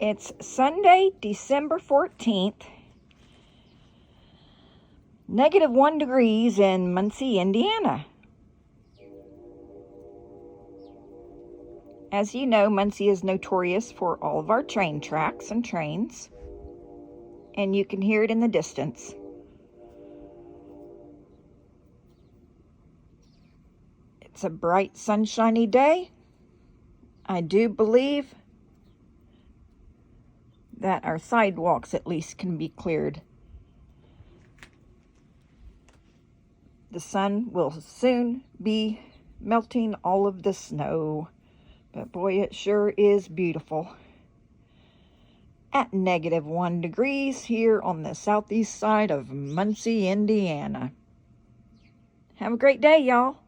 It's Sunday, December 14th, -1 degrees in Muncie, Indiana. As you know, Muncie is notorious for all of our train tracks and trains, and you can hear it in the distance. It's a bright, sunshiny day. I do believe that our sidewalks at least can be cleared. The sun will soon be melting all of the snow, but boy, it sure is beautiful. At -1 degrees here on the southeast side of Muncie, Indiana. Have a great day, y'all.